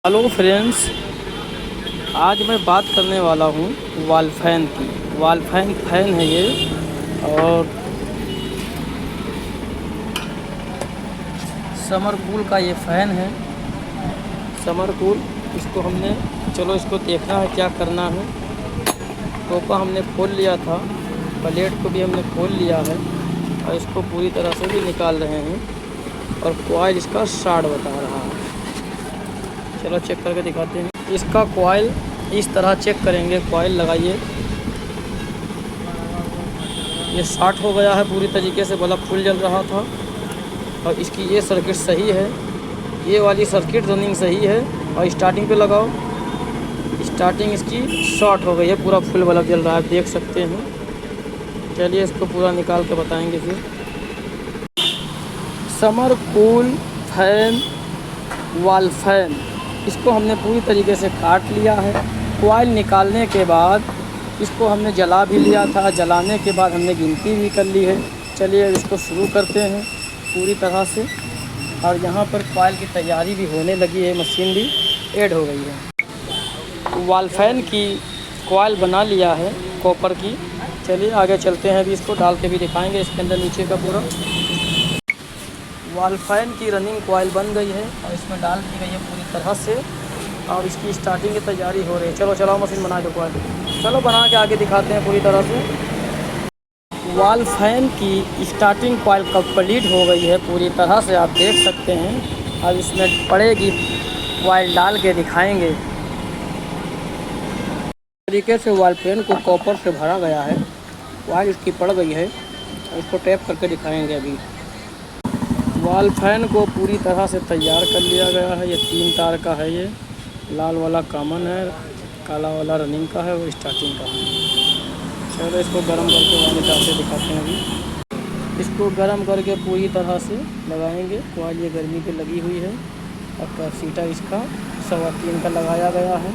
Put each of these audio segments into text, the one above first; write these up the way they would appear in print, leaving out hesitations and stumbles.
Hello friends, आज मैं बात करने वाला हूँ वॉल फैन की। वॉल फैन है ये, और समर कूल का ये फ़ैन है। समर कूल, इसको हमने इसको देखना है क्या करना है। टोपा हमने खोल लिया था, प्लेट को भी हमने खोल लिया है और इसको पूरी तरह से भी निकाल रहे हैं और कॉइल इसका शॉर्ट बता रहा है। चलो चेक करके दिखाते हैं। इसका कॉइल इस तरह चेक करेंगे। कॉइल लगाइए, ये शॉर्ट हो गया है पूरी तरीके से, बल्ब फुल जल रहा था। और इसकी ये सर्किट सही है, ये वाली सर्किट रनिंग सही है। और स्टार्टिंग पे लगाओ, स्टार्टिंग इसकी शॉर्ट हो गई है, पूरा फुल बल्ब जल रहा है, देख सकते हैं। चलिए इसको पूरा निकाल के बताएंगे फिर। Summer cool fan, wall fan, इसको हमने पूरी तरीके से काट लिया है। कॉइल निकालने के बाद इसको हमने जला भी लिया था, जलाने के बाद हमने गिनती भी कर ली है। चलिए इसको शुरू करते हैं पूरी तरह से। और यहाँ पर कॉइल की तैयारी भी होने लगी है, मशीन भी ऐड हो गई है। वॉल फैन की कॉइल बना लिया है कॉपर की। चलिए आगे चलते हैं, अभी इसको डाल के भी दिखाएंगे इसके अंदर नीचे का पूरा। वॉल फैन की रनिंग कॉइल बन गई है और इसमें डाल दी गई है पूरी तरह से, और इसकी स्टार्टिंग की तैयारी हो रही है। चलो चलाओ मशीन, बना दो कॉइल। चलो बना के आगे दिखाते हैं पूरी तरह से। वॉल फैन की स्टार्टिंग कॉइल कंप्लीट हो गई है पूरी तरह से, आप देख सकते हैं। अब इसमें पड़ेगी कॉइल, डाल के दिखाएंगे। तरीके से वॉल फैन को कॉपर से भरा गया है, कॉइल इसकी पड़ गई है, इसको टैप करके दिखाएंगे अभी। वॉल फैन को पूरी तरह से तैयार कर लिया गया है। ये 3 तार का है, ये लाल वाला कॉमन है, काला वाला रनिंग का है, वो स्टार्टिंग का है। चलो इसको गर्म करके वाले डाल के दिखाते हैं अभी। इसको गर्म करके पूरी तरह से लगाएंगे। कॉइल ये गर्मी पे लगी हुई है और कैपेसिटर इसका 3.25 का लगाया गया है।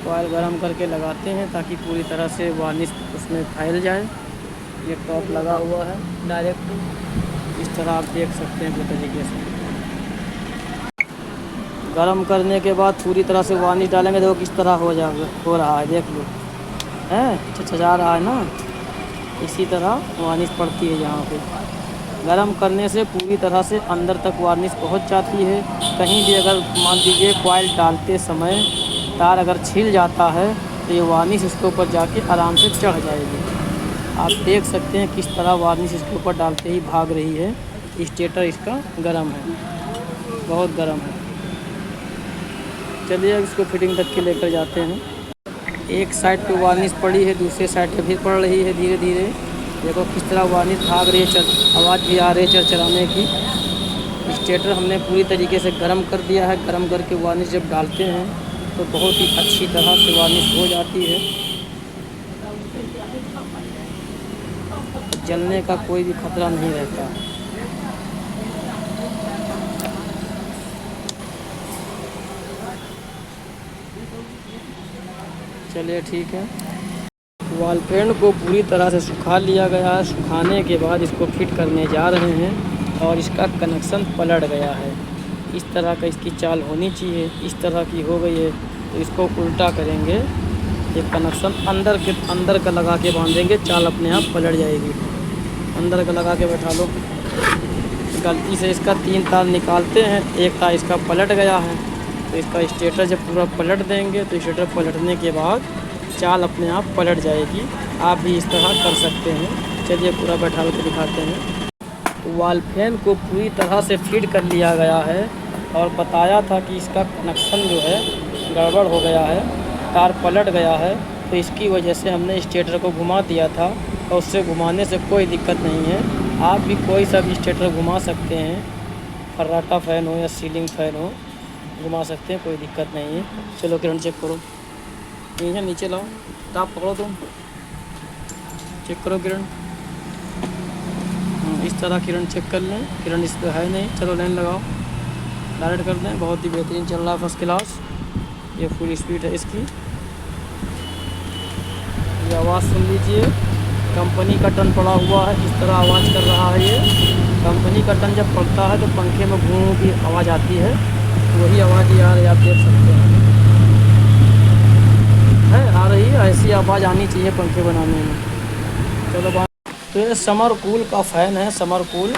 कॉइल गर्म करके लगाते हैं ताकि पूरी तरह से वार्निश उसमें फैल जाए। ये टॉप लगा हुआ है डायरेक्ट, इस तरह आप देख सकते हैं पूरी तरीके से। गरम करने के बाद पूरी तरह से वार्निश डालेंगे। देखो किस तरह हो रहा है, देख लो, है छछा रहा है ना। इसी तरह वार्निश पड़ती है यहाँ पे। गरम करने से पूरी तरह से अंदर तक वार्निश पहुँच जाती है। कहीं भी अगर मान लीजिए कॉइल डालते समय तार अगर छिल जाता है तो ये वार्निश इसके ऊपर जाके आराम से चढ़ जाएगी। आप देख सकते हैं किस तरह वार्निश इसके ऊपर डालते ही भाग रही है। स्टेटर इसका गर्म है, बहुत गर्म है। चलिए अब इसको फिटिंग तक के लेकर जाते हैं। एक साइड पे वार्निश पड़ी है, दूसरे साइड पे भी पड़ रही है धीरे धीरे। देखो किस तरह वार्निश भाग रही है, आवाज़ भी आ रही है चरचराने की। स्टेटर हमने पूरी तरीके से गर्म कर दिया है। गर्म करके वार्निश जब डालते हैं तो बहुत ही अच्छी तरह से वार्निश हो जाती है। जलने का कोई भी खतरा नहीं रहता। चलिए ठीक है। वॉल फैन को पूरी तरह से सुखा लिया गया है। सुखाने के बाद इसको फिट करने जा रहे हैं और इसका कनेक्शन पलट गया है। इस तरह का इसकी चाल होनी चाहिए, इस तरह की हो गई है तो इसको उल्टा करेंगे। ये कनेक्शन अंदर का लगा के बांधेंगे, चाल अपने आप पलट जाएगी। अंदर का लगा के बैठा लो। गलती से इसका 3 तार निकालते हैं, एक तार इसका पलट गया है तो इसका स्टेटर जब पूरा पलट देंगे तो स्टेटर पलटने के बाद चाल अपने आप पलट जाएगी। आप भी इस तरह कर सकते हैं। चलिए पूरा बैठा के दिखाते हैं। वॉल फैन को पूरी तरह से फिट कर लिया गया है और बताया था कि इसका कनेक्शन जो है गड़बड़ हो गया है, तार पलट गया है, तो इसकी वजह से हमने स्टेटर को घुमा दिया था और उससे घुमाने से कोई दिक्कत नहीं है। आप भी कोई सा भी स्टेटर घुमा सकते हैं, फर्राटा फ़ैन हो या सीलिंग फ़ैन हो, घुमा सकते हैं, कोई दिक्कत नहीं है। चलो किरण चेक करो, यहीं नीचे लाओ, ताप पकड़ो तुम, चेक करो किरण। इस तरह किरण चेक कर लें। किरण इस पर है नहीं, चलो लाइन लगाओ, डायरेक्ट कर दें। बहुत ही बेहतरीन चल रहा है, फर्स्ट क्लास। ये फुल स्पीड है इसकी। ये आवाज़ सुन लीजिए, कंपनी का टन पड़ा हुआ है, इस तरह आवाज़ कर रहा है ये। कंपनी का टन जब पड़ता है तो पंखे में घूम की आवाज़ आती है, वही आवाज़ ये आ रही है, आप देख सकते हैं। आवाज़ आनी चाहिए पंखे बनाने में। चलो बात, तो ये समर कूल का फ़ैन है, समर कूल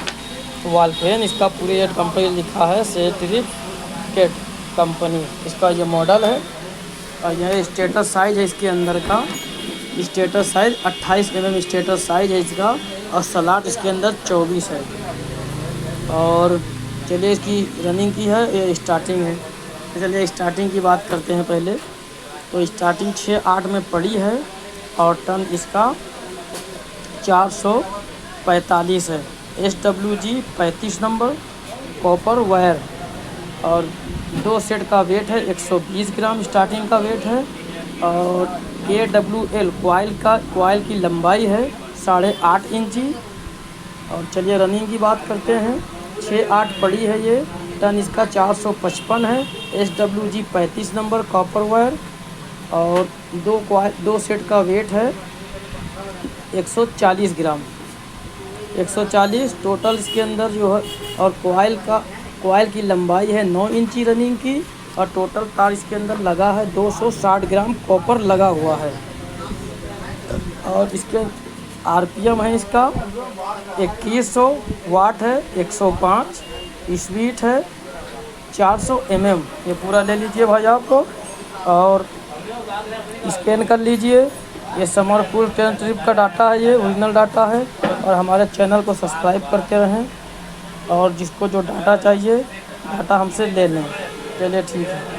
वॉल फैन। इसका पूरी ये कंपनी लिखा है सर्टिफिकेट कंपनी, इसका ये मॉडल है। और यह स्टेटस साइज़ है इसके अंदर का, status size 28 mm status size है इसका, और स्लॉट इसके अंदर 24 है। और चलिए इसकी रनिंग की है, ये स्टार्टिंग है। तो चलिए स्टार्टिंग की बात करते हैं पहले। तो स्टार्टिंग 6-8 में पड़ी है और टन इसका 445 है। SWG 35 नंबर कॉपर वायर, और 2 सेट का वेट है 120 ग्राम स्टार्टिंग का वेट है। और KWL कॉइल की लंबाई है 8.5 इंची। और चलिए रनिंग की बात करते हैं। 6-8 पड़ी है ये, टन इसका 455 है। SWG 35 नंबर कॉपर वायर, और 2 सेट का वेट है 140 ग्राम, 140 टोटल इसके अंदर जो है। और कॉइल की लंबाई है 9 इंची रनिंग की, और टोटल तार इसके अंदर लगा है 260 ग्राम कॉपर लगा हुआ है। और इसके RPM है इसका 2100 वाट है, 105 स्पीड है, 400 mm। ये पूरा ले लीजिए भाई आपको और स्कैन कर लीजिए। ये समर कूल 10 ट्रिप का डाटा है, ये ओरिजिनल डाटा है। और हमारे चैनल को सब्सक्राइब करते रहें, और जिसको जो डाटा चाहिए डाटा हमसे ले लें। चलिए ठीक है।